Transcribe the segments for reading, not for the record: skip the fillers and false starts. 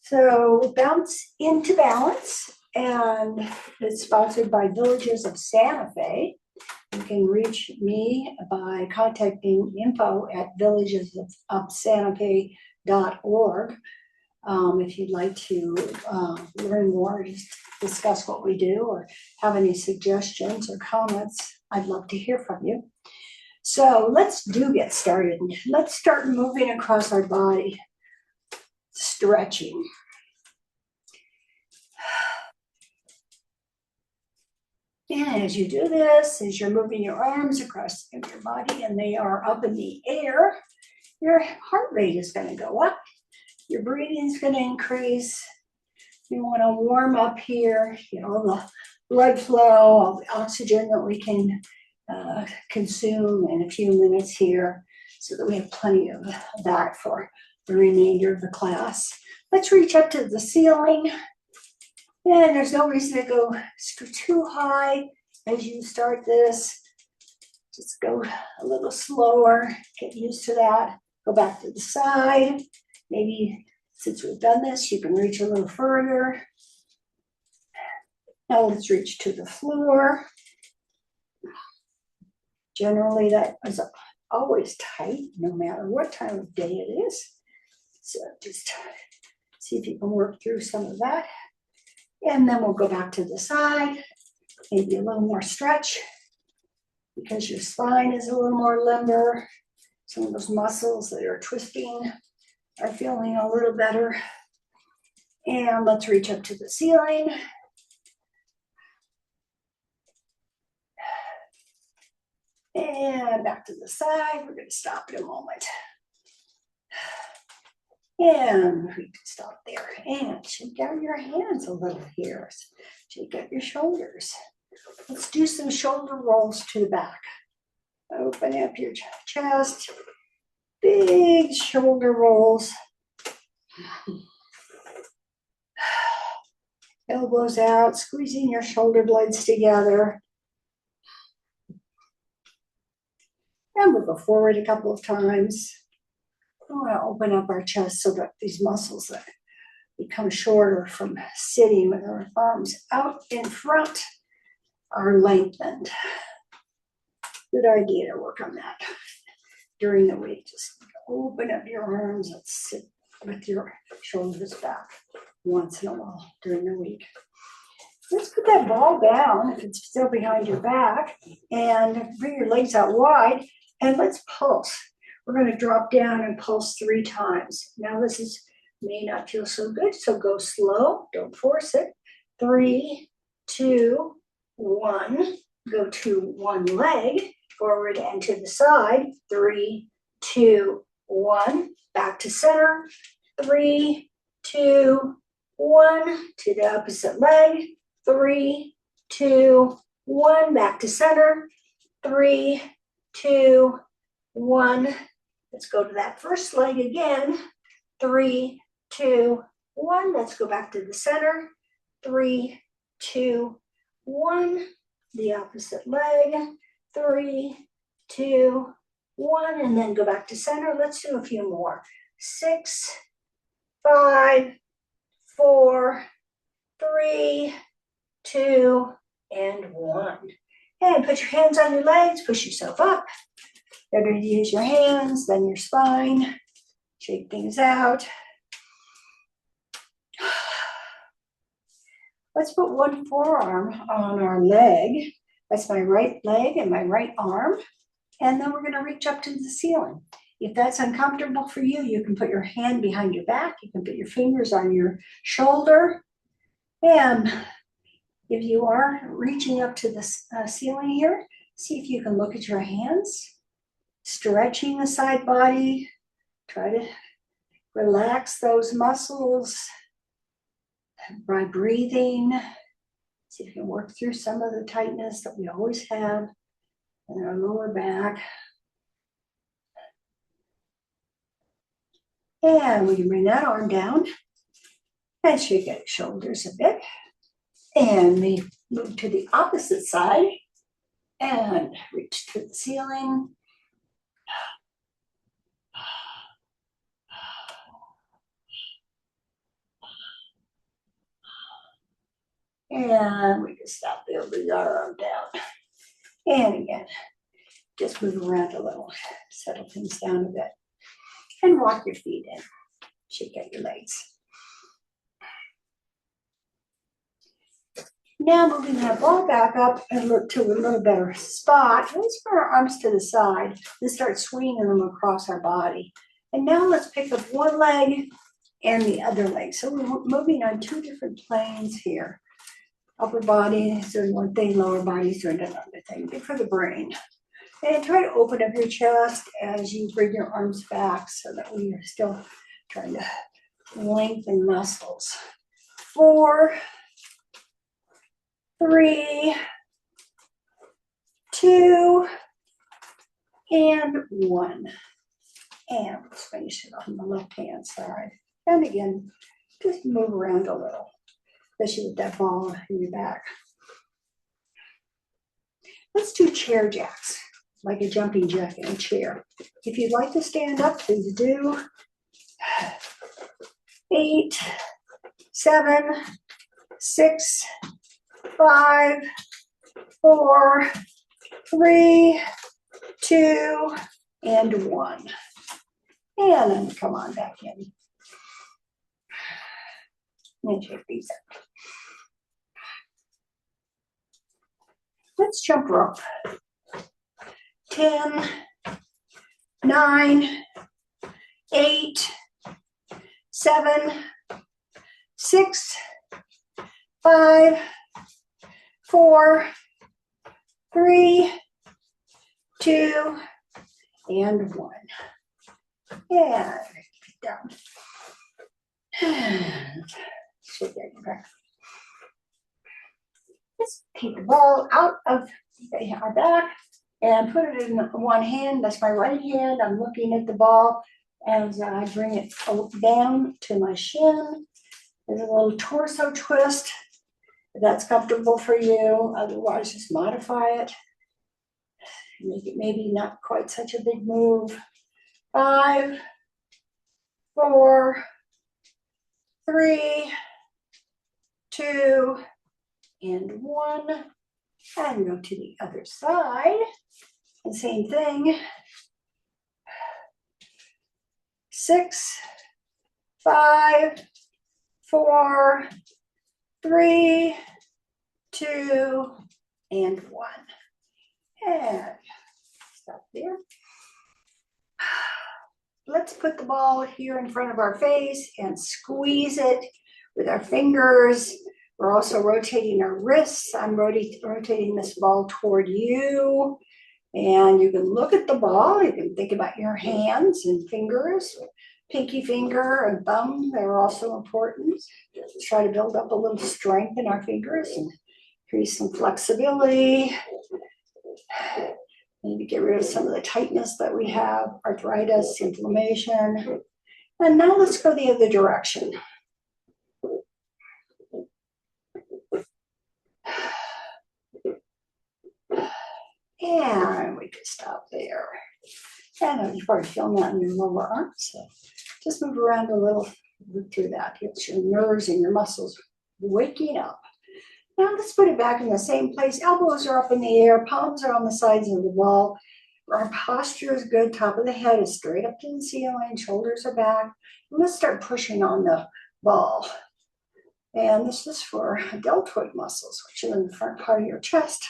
So bounce into balance, and it's sponsored by Villages of Santa Fe. You can reach me by contacting info@villagesofsantafe.org if you'd like to learn more, just discuss what we do, or have any suggestions or comments. I'd love to hear from you. So let's get started. Let's start moving across our body. Stretching. And as you do this, as you're moving your arms across your body and they are up in the air, your heart rate is going to go up. Your breathing is going to increase. You want to warm up here, get all the blood flow, all the oxygen that we can consume in a few minutes here, so that we have plenty of that for the remainder of the class. Let's reach up to the ceiling. And there's no reason to go too high as you start this. Just go a little slower, get used to that. Go back to the side. Maybe since we've done this, you can reach a little further. Now let's reach to the floor. Generally, that is always tight, no matter what time of day it is. So just see if you can work through some of that. And then we'll go back to the side, maybe a little more stretch, because your spine is a little more limber. Some of those muscles that are twisting are feeling a little better. And let's reach up to the ceiling. And back to the side. We're going to stop in a moment. And we can stop there. And shake out your hands a little here. Shake out your shoulders. Let's do some shoulder rolls to the back. Open up your chest. Big shoulder rolls. Elbows out, squeezing your shoulder blades together. And we'll go forward a couple of times. We want to open up our chest so that these muscles that become shorter from sitting with our arms out in front are lengthened. Good idea to work on that during the week. Just open up your arms and sit with your shoulders back once in a while during the week. Let's put that ball down if it's still behind your back, and bring your legs out wide, and let's pulse. We're going to drop down and pulse 3 times. Now this may not feel so good, so go slow. Don't force it. 3, 2, 1. Go to one leg, forward and to the side. 3, 2, 1. Back to center. 3, 2, 1. To the opposite leg. 3, 2, 1. Back to center. 3, 2, 1. Let's go to that first leg again. 3, 2, 1. Let's go back to the center. 3, 2, 1. The opposite leg. 3, 2, 1. And then go back to center. Let's do a few more. 6, 5, 4, 3, 2, and 1. And put your hands on your legs. Push yourself up. Better to use your hands than your spine. Shake things out. Let's put one forearm on our leg. That's my right leg and my right arm. And then we're going to reach up to the ceiling. If that's uncomfortable for you, you can put your hand behind your back. You can put your fingers on your shoulder. And if you are reaching up to the ceiling here, see if you can look at your hands. Stretching the side body. Try to relax those muscles by breathing. See if you can work through some of the tightness that we always have in our lower back. And we can bring that arm down and shake out your shoulders a bit. And we move to the opposite side and reach to the ceiling. And we can stop there, bring our arm down. And again, just move around a little, settle things down a bit. And walk your feet in, shake out your legs. Now moving that ball back up and look to a little better spot. Let's put our arms to the side and start swinging them across our body. And now let's pick up one leg and the other leg. So we're moving on two different planes here. Upper body is doing one thing, lower body is doing another thing. Good for the brain. And try to open up your chest as you bring your arms back so that we are still trying to lengthen muscles. 4, 3, 2, and 1. And let's finish it on the left-hand side. And again, just move around a little, especially with that ball in your back. Let's do chair jacks, like a jumping jack in a chair. If you'd like to stand up, please do. 8, 7, 6, 5, 4, 3, 2, and 1. And then come on back in. And shake these up. Let's jump rope. 10, 9, 8, 7, 6, 5, 4, 3, 2, and 1. Yeah, keep down. Shake that back. Let's take the ball out of our back and put it in one hand. That's my right hand. I'm looking at the ball as I bring it down to my shin. There's a little torso twist. If that's comfortable for you, otherwise just modify it. Make it maybe not quite such a big move. 5, 4, 3, 2, and 1. And go to the other side. And same thing. 6, 5, 4, 3, 2, and 1. And stop there. Let's put the ball here in front of our face and squeeze it with our fingers. We're also rotating our wrists. I'm rotating this ball toward you. And you can look at the ball. You can think about your hands and fingers. Pinky finger and thumb, they're also important. Let's try to build up a little strength in our fingers and increase some flexibility. Maybe get rid of some of the tightness that we have, arthritis, inflammation. And now let's go the other direction. And we can stop there. And you're probably feeling that in your lower arms. So just move around a little through that. Get your nerves and your muscles waking up. Now let's put it back in the same place. Elbows are up in the air, palms are on the sides of the wall. Our posture is good. Top of the head is straight up to the ceiling. Shoulders are back. And let's start pushing on the ball. And this is for deltoid muscles, which are in the front part of your chest.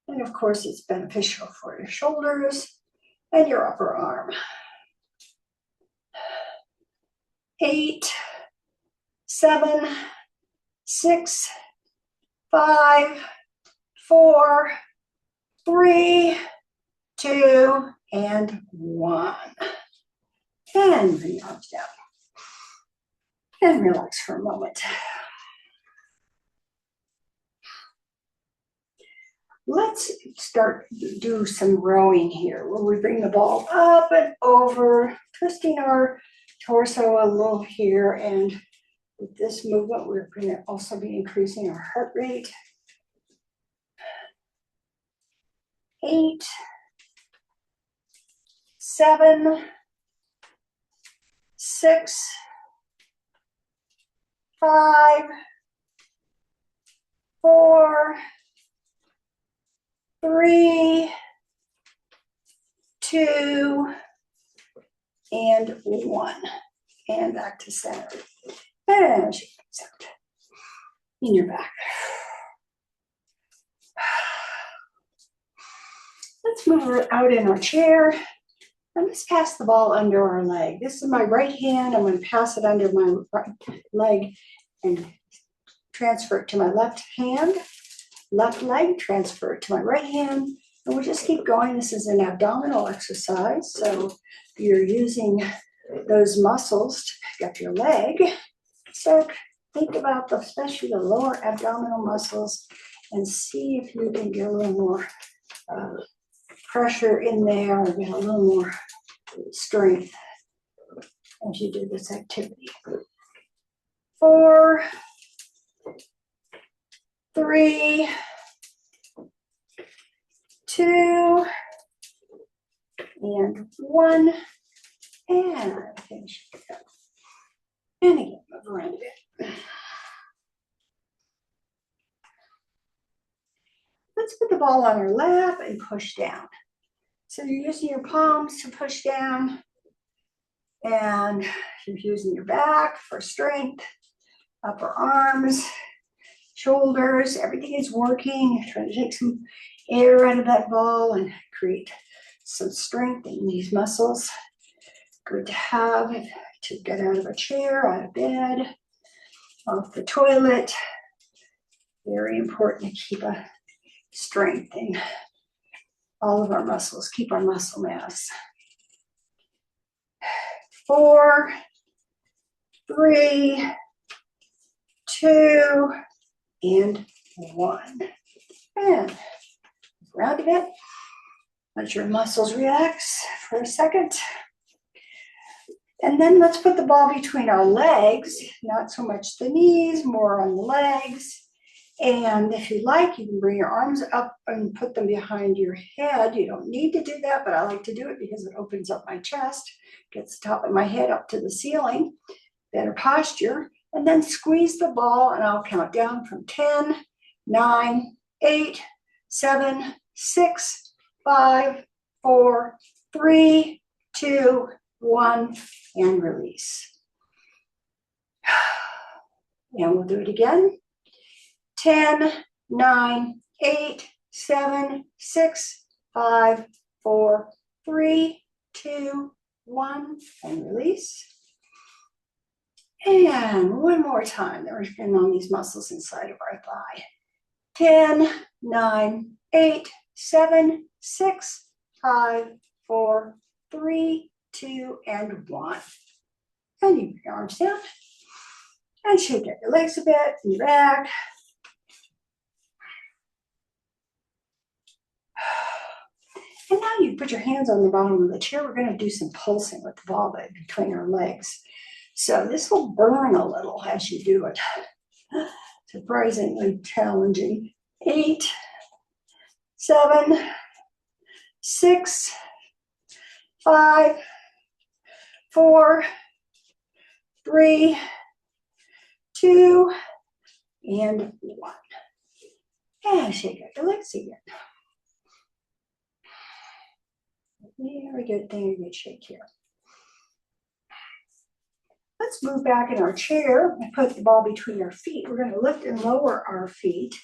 And of course, it's beneficial for your shoulders and your upper arm. 8, 7, 6, 5, 4, 3, 2, and 1. And bring your arms down. And relax for a moment. Let's start do some rowing here, where we bring the ball up and over, twisting our torso a little here. And with this movement, we're going to also be increasing our heart rate. 8, 7, 6, 5, 4, 3, 2, and 1. And back to center. And shake things out in your back. Let's move her out in our chair. And let's pass the ball under our leg. This is my right hand. I'm going to pass it under my right leg and transfer it to my left hand. Left leg, transfer it to my right hand. And we'll just keep going. This is an abdominal exercise. So you're using those muscles to pick up your leg. So think about especially the lower abdominal muscles and see if you can get a little more pressure in there or get a little more strength as you do this activity. 4, 3, 2, and 1, and finish it up. And again, move around a bit. Let's put the ball on our lap and push down. So you're using your palms to push down, and you're using your back for strength, upper arms, shoulders, everything is working. You're trying to take some air out of that ball and create some strength in these muscles. Good to have to get out of a chair, out of bed, off the toilet. Very important to keep a strength in all of our muscles, keep our muscle mass. 4, 3, 2, and 1. And round a bit. Let your muscles relax for a second. And then let's put the ball between our legs, not so much the knees, more on the legs. And if you like, you can bring your arms up and put them behind your head. You don't need to do that, but I like to do it because it opens up my chest, gets the top of my head up to the ceiling, better posture. And then squeeze the ball, and I'll count down from 10, 9, 8, 7, 6, 5, 4, 3, 2, 1, and release. And we'll do it again. 10, 9, 8, 7, 6, 5, 4, 3, 2, 1, and release. And one more time. We're working on these muscles inside of our thigh. 10, 9, 8, 7, 6, 5, 4, 3, 2, and 1. And you put your arms down and shake out your legs a bit and your back. And now you put your hands on the bottom of the chair. We're going to do some pulsing with the ball between our legs. So this will burn a little as you do it. Surprisingly challenging. 8, 7, 6, 5, 4, 3, 2, and 1. And shake out your legs again. Very good thing, a good shake here. Let's move back in our chair and put the ball between our feet. We're going to lift and lower our feet.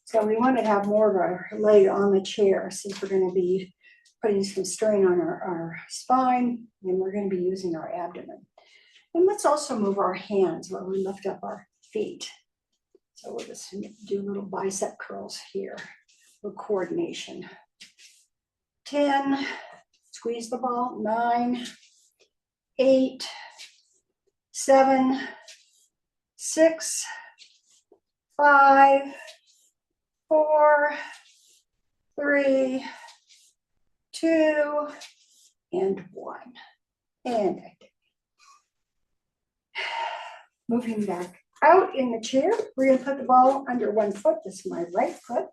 So we want to have more of our leg on the chair since we're going to be putting some strain on our spine, and we're going to be using our abdomen. And let's also move our hands while we lift up our feet. So we'll just do little bicep curls here for coordination. 10, squeeze the ball, 9, 8, 7, 6, 5, 4, 3, 2, and 1. And active. Moving back out in the chair, we're going to put the ball under one foot. This is my right foot.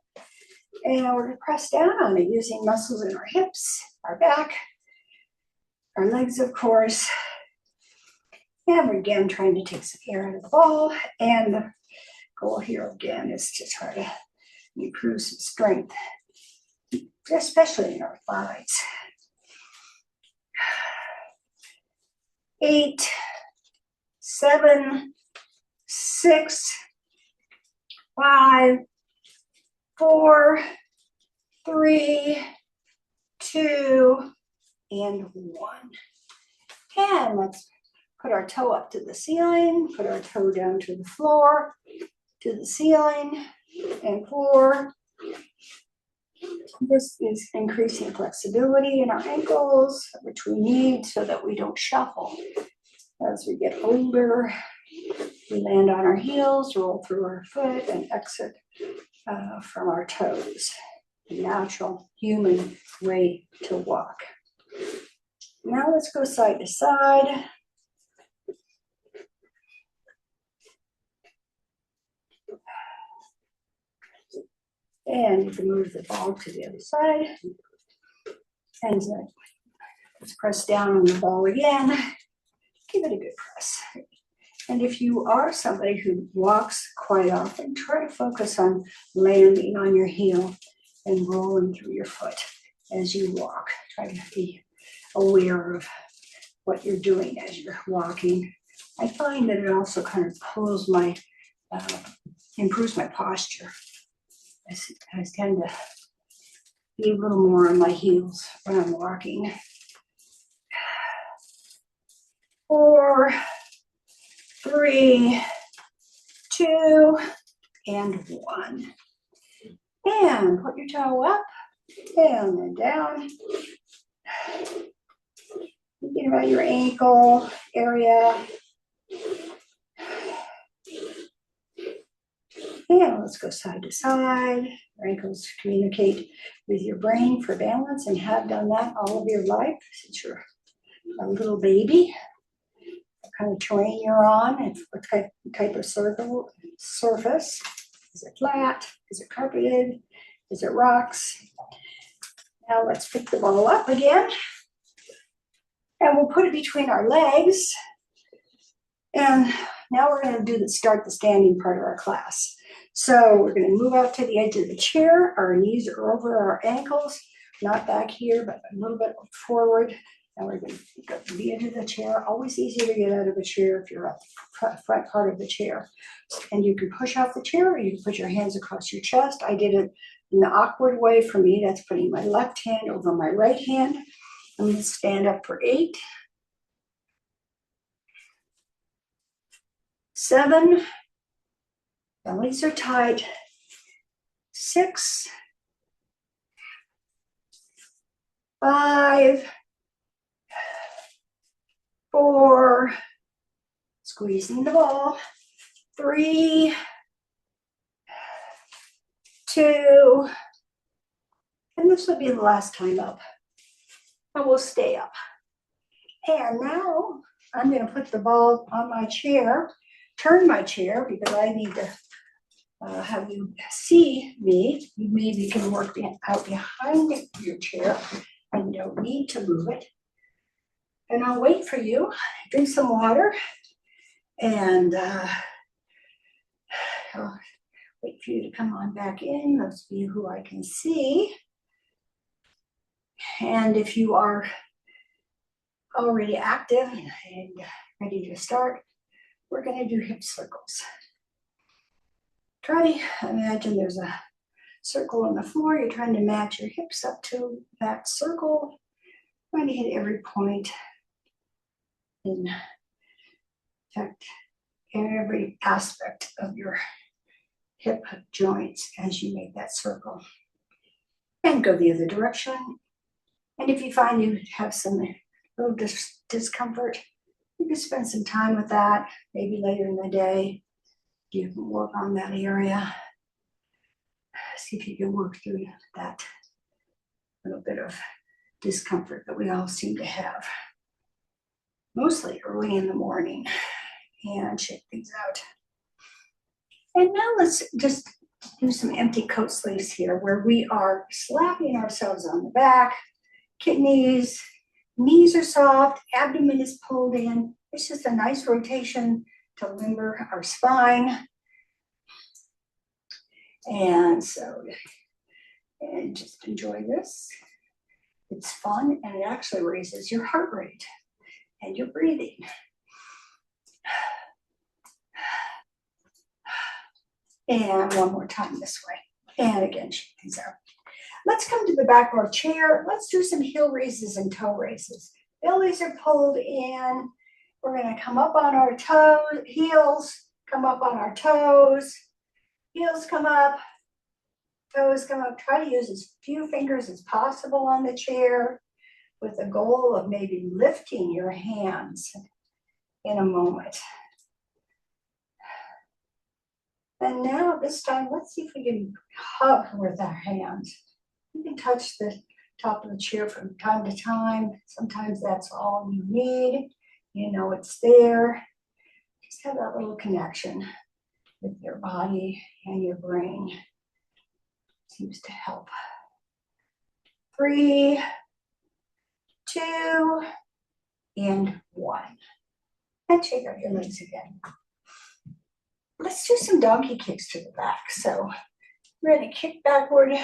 And we're going to press down on it using muscles in our hips, our back, our legs, of course. And we're again trying to take some air out of the ball and goal here again is to try to improve some strength, especially in our thighs. 8, 7, 6, 5, 4, 3, 2, and 1. And let's put our toe up to the ceiling, put our toe down to the floor, to the ceiling and floor. This is increasing flexibility in our ankles, which we need so that we don't shuffle. As we get older, we land on our heels, roll through our foot, and exit from our toes. The natural human way to walk. Now let's go side to side. And you can move the ball to the other side. And let's press down on the ball again. Give it a good press. And if you are somebody who walks quite often, try to focus on landing on your heel and rolling through your foot as you walk. Try to be aware of what you're doing as you're walking. I find that it also kind of pulls my, improves my posture. I tend to be a little more on my heels when I'm walking. 4, 3, 2, and 1. And put your toe up and then down. Thinking about your ankle area. And let's go side to side. Your ankles communicate with your brain for balance and have done that all of your life since you're a little baby. What kind of terrain you're on and what type of surface. Is it flat? Is it carpeted? Is it rocks? Now let's pick the ball up again. And we'll put it between our legs. And now we're going to start the standing part of our class. So we're going to move out to the edge of the chair. Our knees are over our ankles, not back here, but a little bit forward. And we're going to go to the edge of the chair. Always easy to get out of a chair if you're at the front part of the chair. And you can push off the chair, or you can put your hands across your chest. I did it in the awkward way for me. That's putting my left hand over my right hand. I'm going to stand up for 8, 7, bellies are tight, 6, 5, 4, squeezing the ball, 3, 2, and this will be the last time up. And we'll stay up. And now I'm going to put the ball on my chair, turn my chair because I need to have you see me. You maybe can work out behind your chair and you don't need to move it. And I'll wait for you, drink some water, and I'll wait for you to come on back in, those of you who I can see. And if you are already active and ready to start, we're going to do hip circles. Try to imagine there's a circle on the floor. You're trying to match your hips up to that circle, trying to hit every point and affect every aspect of your hip joints as you make that circle. And go the other direction. And if you find you have some little discomfort, you can spend some time with that, maybe later in the day. You can work on that area. See if you can work through that little bit of discomfort that we all seem to have, mostly early in the morning, and shake things out. And now let's just do some empty coat sleeves here where we are slapping ourselves on the back, kidneys, knees are soft, abdomen is pulled in. It's just a nice rotation to limber our spine. And so, and just enjoy this. It's fun, and it actually raises your heart rate and your breathing. And one more time this way. And again, shake these out. Let's come to the back of our chair. Let's do some heel raises and toe raises. Bellies are pulled in. We're going to come up on our toes, heels come up on our toes, heels come up, toes come up. Try to use as few fingers as possible on the chair with the goal of maybe lifting your hands in a moment. And now this time, let's see if we can hug with our hands. You can touch the top of the chair from time to time. Sometimes that's all you need. You know it's there. Just have that little connection with your body and your brain. Seems to help. 3, 2, and 1. And shake out your legs again. Let's do some donkey kicks to the back. So we're going to kick backward,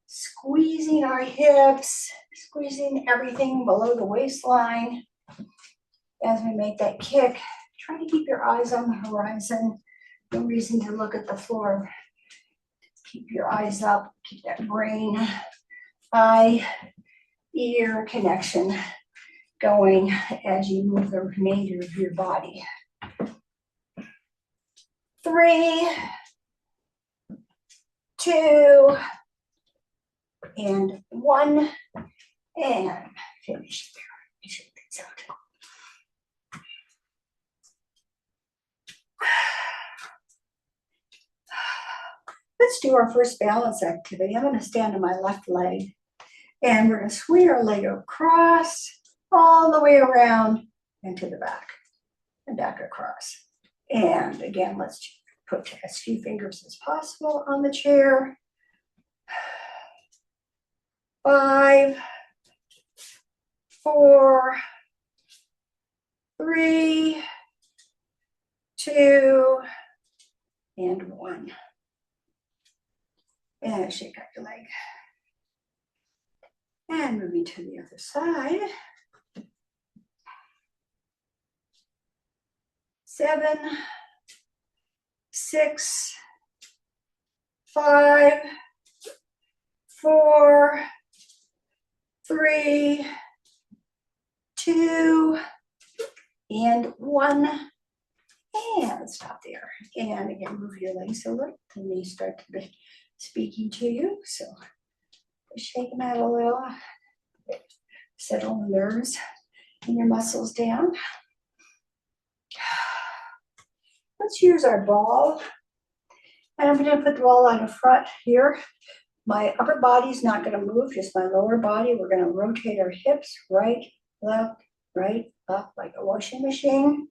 squeezing our hips, squeezing everything below the waistline. As we make that kick, try to keep your eyes on the horizon. No reason to look at the floor. Keep your eyes up, keep that brain, eye, ear connection going as you move the remainder of your body. 3, 2, and 1, and finish there. Shake things out. Let's do our first balance activity. I'm going to stand on my left leg, and we're going to swing our leg across, all the way around, and to the back, and back across. And again, let's put as few fingers as possible on the chair. 5, 4, 3, 2, and 1. And shake out your leg. And moving to the other side. 7, 6, 5, 4, 3, 2, and 1. And stop there. And again, move your legs a little. The knees start to be speaking to you. So shake them out a little. Settle the nerves and your muscles down. Let's use our ball. And I'm going to put the ball on the front here. My upper body's not going to move, just my lower body. We're going to rotate our hips right, left, right, up, like a washing machine.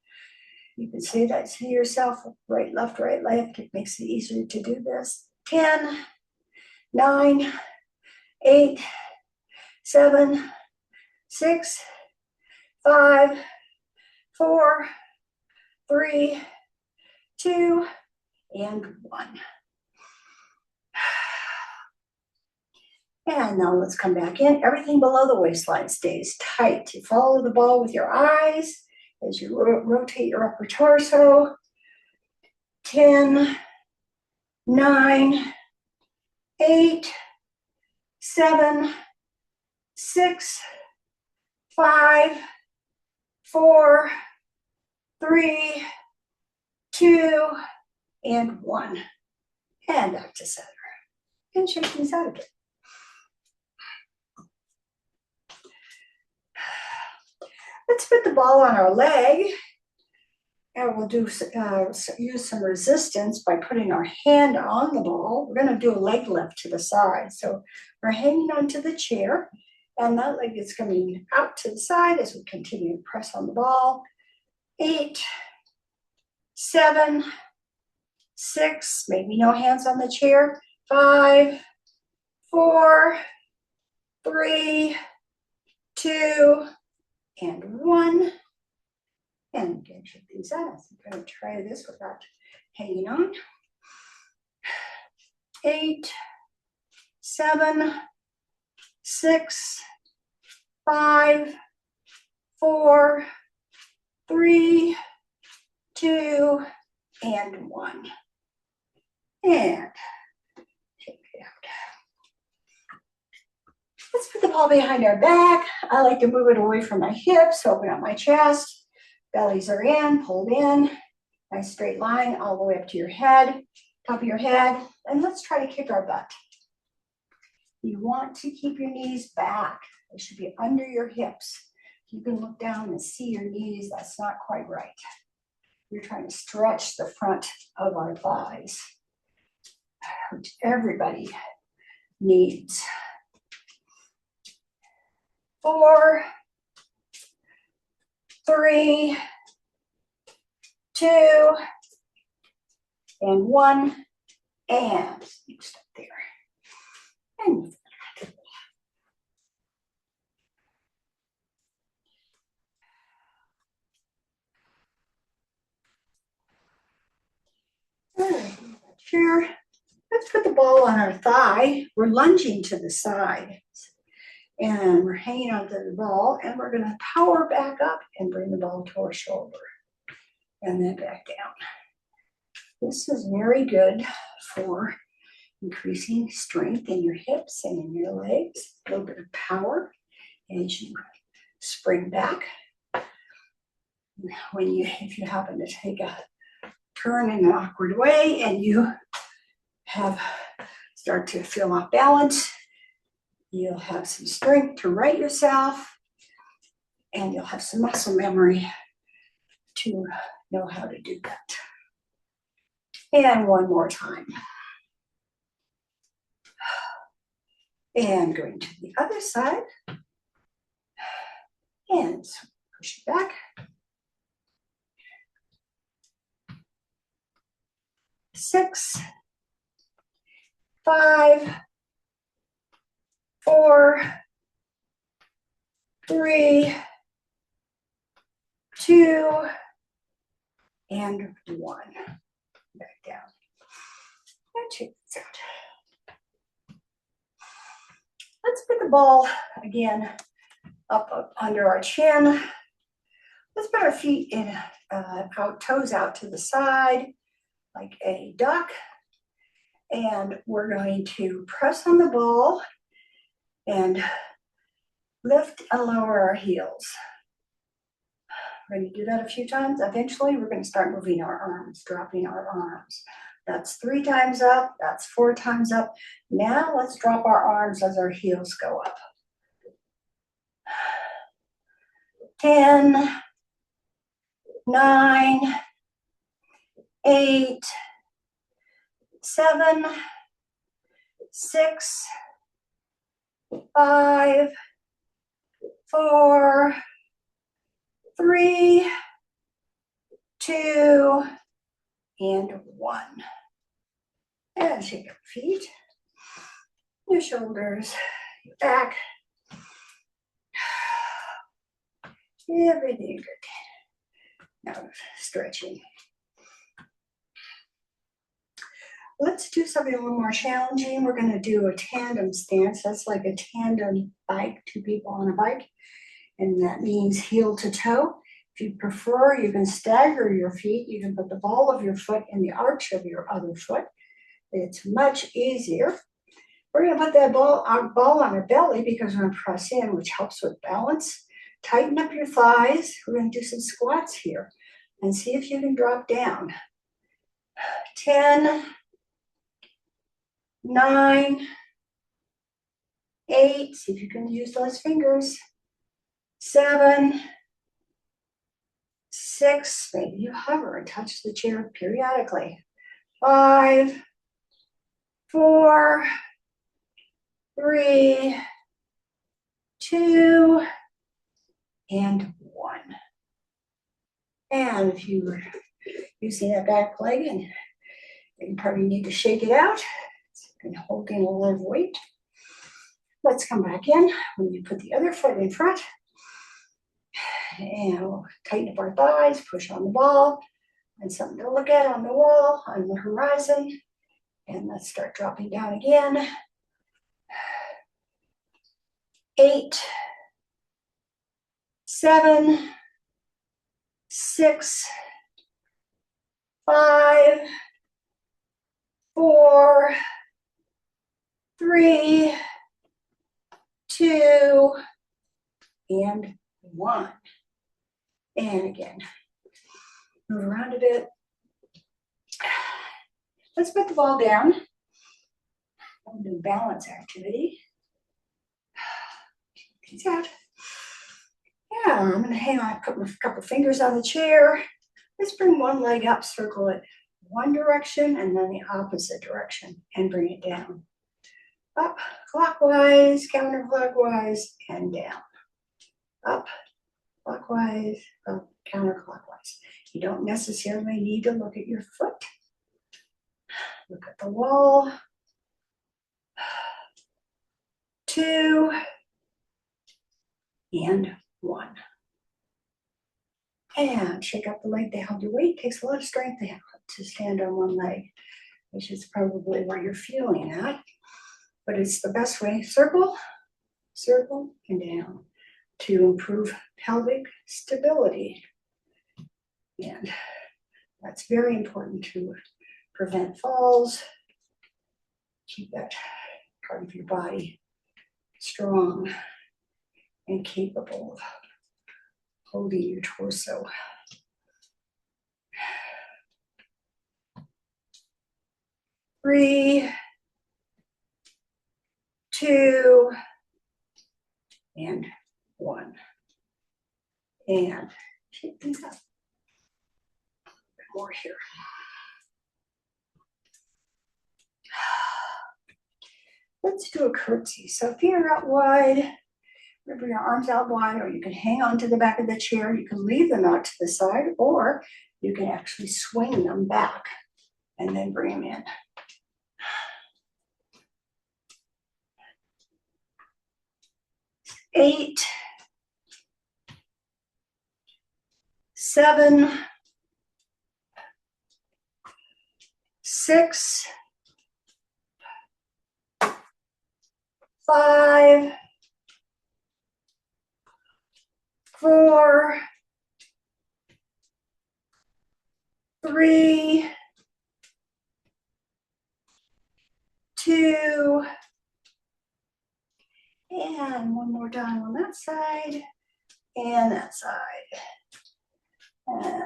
You can say that to yourself, right, left, right, left. It makes it easier to do this. 10, 9, 8, 7, 6, 5, 4, 3, 2, and 1. And now let's come back in. Everything below the waistline stays tight. You follow the ball with your eyes as you rotate your upper torso. 10, 9, 8, 7, 6, 5, 4, 3, 2, and 1. And back to center. And shake these out again. Let's put the ball on our leg, and we'll do use some resistance by putting our hand on the ball. We're going to do a leg lift to the side. So we're hanging onto the chair, and that leg is coming out to the side as we continue to press on the ball. 8, 7, 6, maybe no hands on the chair. 5, 4, 3, 2, and 1. And again, check these out. I'm going to try this without hanging on. 8, 7, 6, 5, 4, 3, 2, and 1. And take it out. Let's put the ball behind our back. I like to move it away from my hips, open up my chest. Bellies are in, pulled in. Nice straight line all the way up to your head, top of your head. And let's try to kick our butt. You want to keep your knees back. They should be under your hips. You can look down and see your knees. That's not quite right. You're trying to stretch the front of our thighs, which everybody needs. 4, 3, 2, and 1, and you stop there. And chair. Let's put the ball on our thigh. We're lunging to the side. And we're hanging onto the ball, and we're going to power back up and bring the ball to our shoulder. And then back down. This is very good for increasing strength in your hips and in your legs. A little bit of power as you spring back. If you happen to take a turn in an awkward way and you start to feel off balance, you'll have some strength to right yourself, and you'll have some muscle memory to know how to do that. And one more time. And going to the other side. And push it back. 6, 5, 4, 3, 2, and 1. Back down. And check this out. Let's put the ball again up under our chin. Let's put our feet in, toes out to the side like a duck. And we're going to press on the ball and lift and lower our heels. We're going to do that a few times. Eventually, we're going to start moving our arms, dropping our arms. That's 3 times up. That's 4 times up. Now let's drop our arms as our heels go up. 10, 9, 8, 7, 6, 5, 4, 3, 2, and 1. And shake your feet, your shoulders, your back. Everything good. Now stretching. Let's do something a little more challenging. We're going to do a tandem stance. That's like a tandem bike, 2 people on a bike. And that means heel to toe. If you prefer, you can stagger your feet. You can put the ball of your foot in the arch of your other foot. It's much easier. We're going to put that ball on our belly because we're going to press in, which helps with balance. Tighten up your thighs. We're going to do some squats here and see if you can drop down. 10, 9, 8, see if you can use those fingers. 7, 6, maybe you hover and touch the chair periodically. 5, 4, 3, 2, and 1. And if you were using that back leg, and you probably need to shake it out and hold in a little weight. Let's come back in when you put the other foot in front. And we'll tighten up our thighs, push on the ball, and something to look at on the wall, on the horizon. And let's start dropping down again. 8, 7, 6, 5, 4, 3, 2, and 1. And again, move around a bit. Let's put the ball down. I'm doing balance activity. These out. Yeah, I'm gonna hang on, put a couple fingers on the chair. Let's bring one leg up, circle it one direction and then the opposite direction and bring it down. Up, clockwise, counterclockwise, and down. Up, clockwise, up, counterclockwise. You don't necessarily need to look at your foot. Look at the wall. 2, and 1. And shake up the leg that held your weight. It takes a lot of strength to stand on one leg, which is probably where you're feeling at. But it's the best way. Circle, circle, and down to improve pelvic stability. And that's very important to prevent falls. Keep that part of your body strong and capable of holding your torso. 3, 2, and 1. And shake things up. A bit more here. Let's do a curtsy. So feet are out wide. Bring your arms out wide, or you can hang on to the back of the chair. You can leave them out to the side, or you can actually swing them back and then bring them in. 8, 7, 6, 5, 4, 3, 2, and one more time on that side and that side. And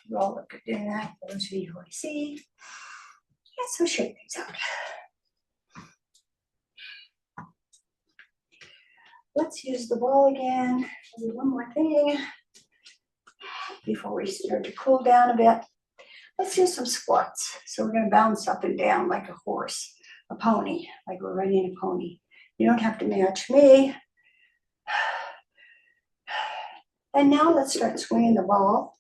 you all look good doing that, those of you who I see. Yeah, so shake things out. Let's use the ball again. I'll do one more thing before we start to cool down a bit. Let's do some squats. So we're going to bounce up and down like a horse, a pony, like we're riding a pony. You don't have to match me. And now let's start swinging the ball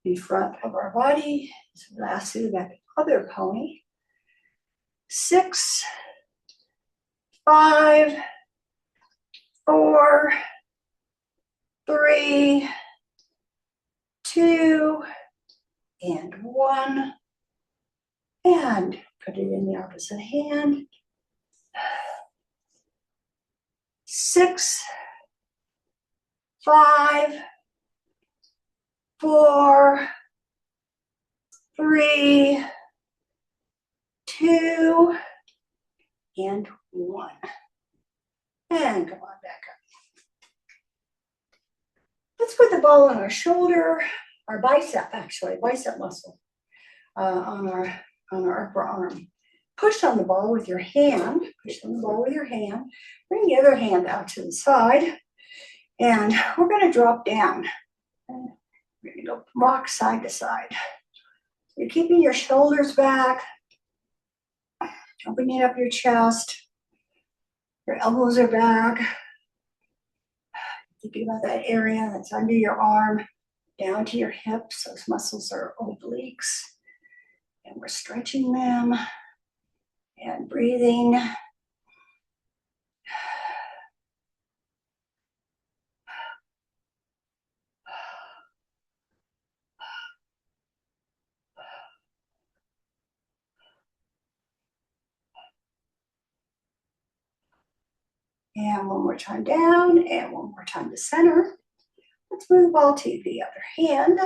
in front of our body. So lasso that other pony. 6, 5, 4, 3, 2, and 1. And put it in the opposite hand. 6, 5, 4, 3, 2, and 1. And come on back up. Let's put the ball on our shoulder, our bicep actually, bicep muscle, on our upper arm. Push on the ball with your hand, push on the ball with your hand, bring the other hand out to the side, and we're gonna drop down. We're gonna go rock side to side. You're keeping your shoulders back, opening up your chest, your elbows are back. Thinking about that area that's under your arm, down to your hips. Those muscles are obliques. And we're stretching them and breathing. And one more time down, and one more time to center. Let's move the ball to the other hand.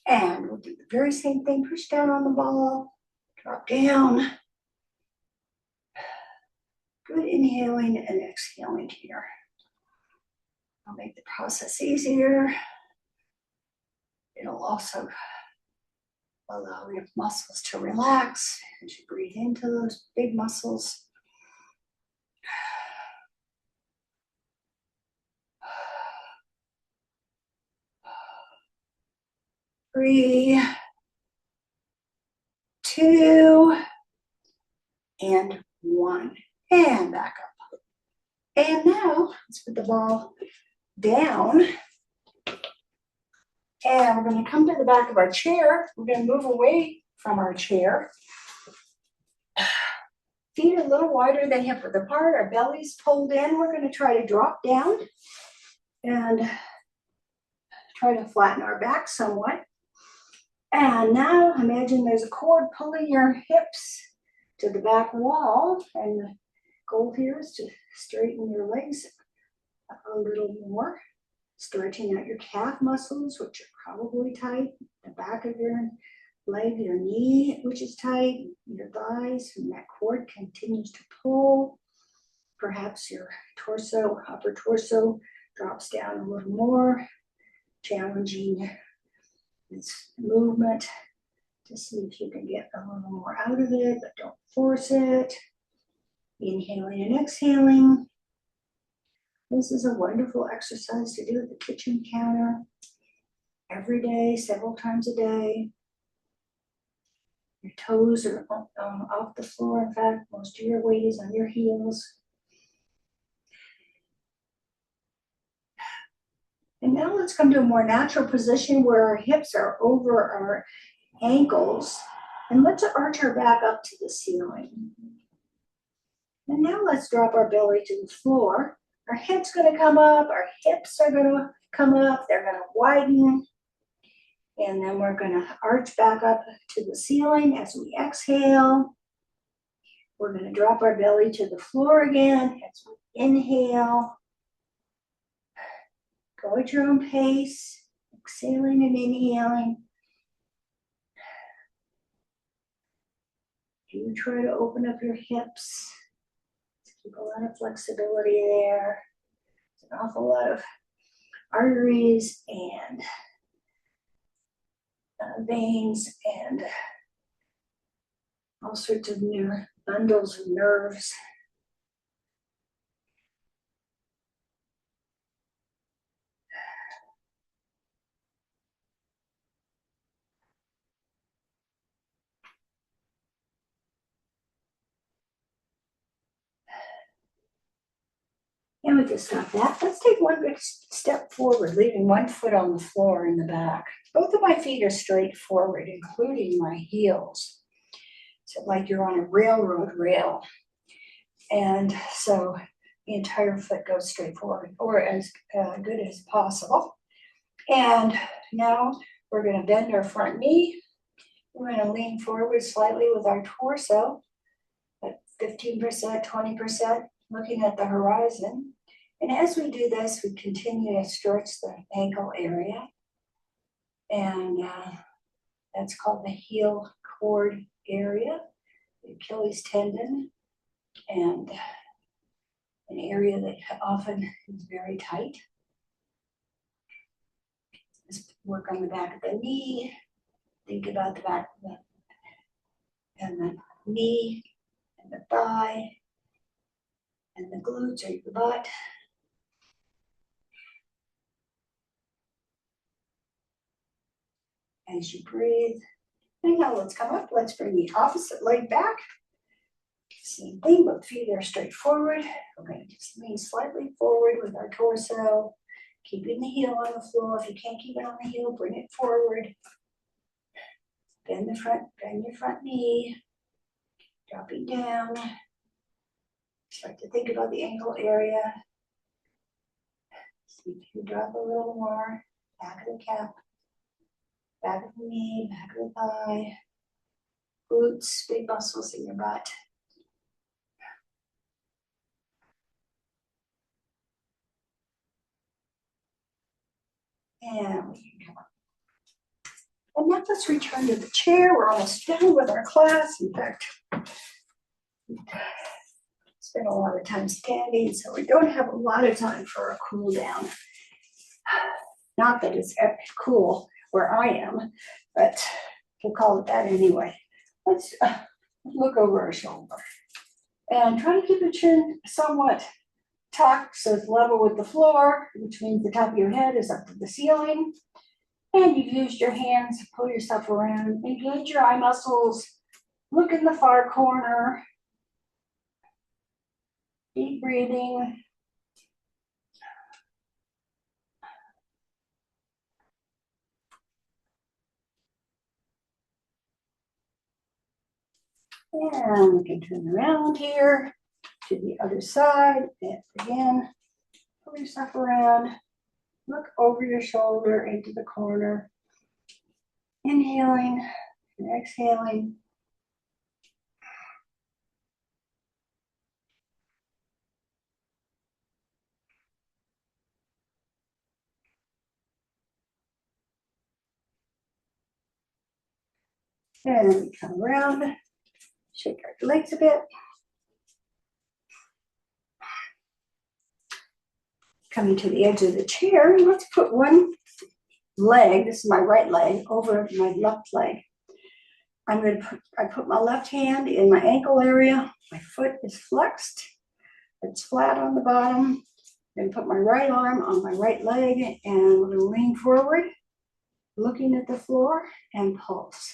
And we'll do the very same thing. Push down on the ball, drop down. Good inhaling and exhaling here. I'll make the process easier. It'll also allow your muscles to relax as you breathe into those big muscles. 3, 2, and 1. And back up. And now let's put the ball down. And we're going to come to the back of our chair. We're going to move away from our chair. Feet a little wider than hip width apart. Our belly's pulled in. We're going to try to drop down and try to flatten our back somewhat. And now imagine there's a cord pulling your hips to the back wall. And the goal here is to straighten your legs a little more. Stretching out your calf muscles, which are probably tight, the back of your leg, your knee, which is tight, your thighs, and that cord continues to pull. Perhaps your torso, upper torso, drops down a little more, challenging this movement to see if you can get a little more out of it, but don't force it. Inhaling and exhaling. This is a wonderful exercise to do at the kitchen counter every day, several times a day. Your toes are off the floor. In fact, most of your weight is on your heels. And now let's come to a more natural position where our hips are over our ankles. And let's arch our back up to the ceiling. And now let's drop our belly to the floor. Our head's going to come up, our hips are going to come up, they're going to widen. And then we're going to arch back up to the ceiling as we exhale. We're going to drop our belly to the floor again as we inhale. Go at your own pace, exhaling and inhaling. Do try to open up your hips. Keep a lot of flexibility there. There's an awful lot of arteries and veins and all sorts of bundles of nerves. And we can stop that. Let's take one big step forward, leaving one foot on the floor in the back. Both of my feet are straight forward, including my heels. So like you're on a railroad rail. And so the entire foot goes straight forward, or as good as possible. And now we're going to bend our front knee. We're going to lean forward slightly with our torso at 15%, 20%, looking at the horizon. And as we do this, we continue to stretch the ankle area. And that's called the heel cord area, the Achilles tendon, and an area that often is very tight. Just work on the back of the knee. Think about the back of the knee and the thigh and the glutes or your butt. As you breathe. And now let's come up. Let's bring the opposite leg back. Same thing, both feet are straight forward. We're going to just lean slightly forward with our torso, keeping the heel on the floor. If you can't keep it on the heel, bring it forward. Bend your front knee, dropping down. Start to think about the ankle area. See if you can drop a little more. Back of the calf, back of the knee, back of the thigh. Glutes, big muscles in your butt. And we can come up. And now let's return to the chair. We're almost done with our class. In fact, spent a lot of time standing, so we don't have a lot of time for a cool down. Not that it's epic cool where I am, but we'll call it that anyway. Let's look over our shoulder and try to keep the chin somewhat tucked so it's level with the floor, which means the top of your head is up to the ceiling. And you've used your hands to pull yourself around, engage your eye muscles, look in the far corner, deep breathing. And we can turn around here to the other side. And again, pull yourself around, look over your shoulder into the corner. Inhaling and exhaling. And we come around, shake our legs a bit. Coming to the edge of the chair, let's put one leg, this is my right leg, over my left leg. I put my left hand in my ankle area. My foot is flexed. It's flat on the bottom. Then put my right arm on my right leg and we're going to lean forward, looking at the floor and pulse.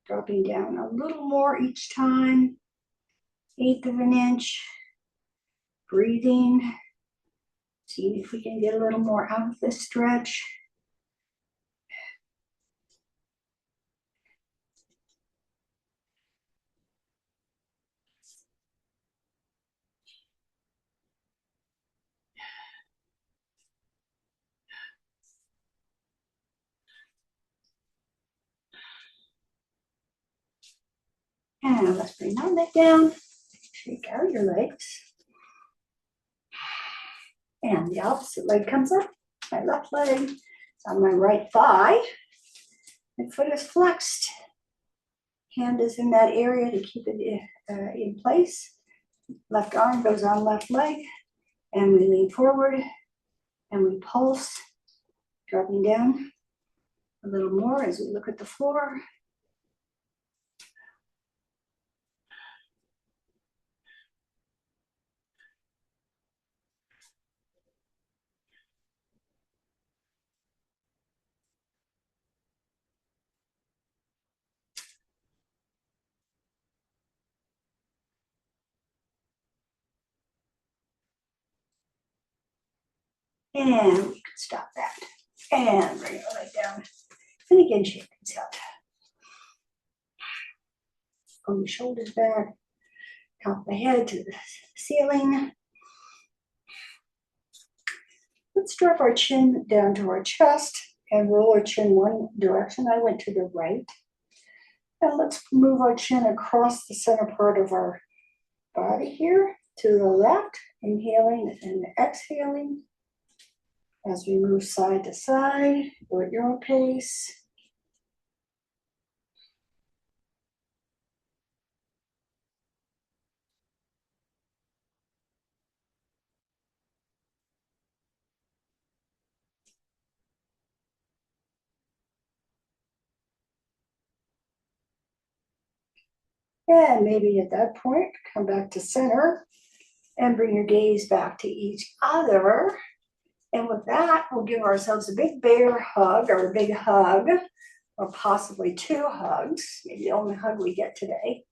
Dropping down a little more each time, 1/8 of an inch. Breathing. See if we can get a little more out of this stretch. And let's bring that leg down. Shake out your legs. And the opposite leg comes up. My left leg is on my right thigh. My foot is flexed. Hand is in that area to keep it in place. Left arm goes on left leg. And we lean forward and we pulse, dropping down a little more as we look at the floor. And we can stop that. And bring it right down. And again, shake things out. Pull your shoulders back, top of the head to the ceiling. Let's drop our chin down to our chest and roll our chin one direction. I went to the right. And let's move our chin across the center part of our body here to the left, inhaling and exhaling. As we move side to side, go at your own pace. And maybe at that point, come back to center and bring your gaze back to each other. And with that, we'll give ourselves a big bear hug or a big hug, or possibly 2 hugs, maybe the only hug we get today.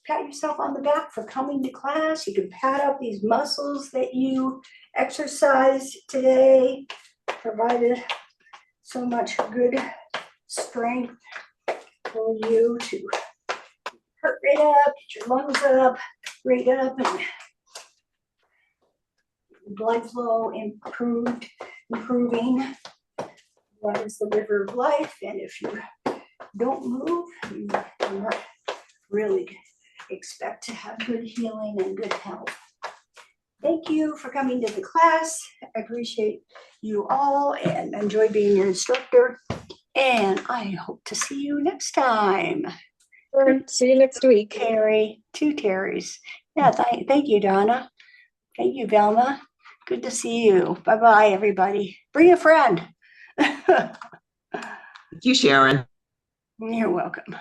Pat yourself on the back for coming to class. You can pat out these muscles that you exercised today, provided so much good strength for you to heart rate up, get your lungs up, rate up, and blood flow improving. Blood is the river of life, and if you don't move, you do not really expect to have good healing and good health. Thank you for coming to the class. I appreciate you all and enjoy being your instructor. And I hope to see you next time. Sure. See you next week. Terry, two Terrys. Yeah, thank you, Donna. Thank you, Velma. Good to see you. Bye-bye, everybody. Bring a friend. Thank you, Sharon. You're welcome.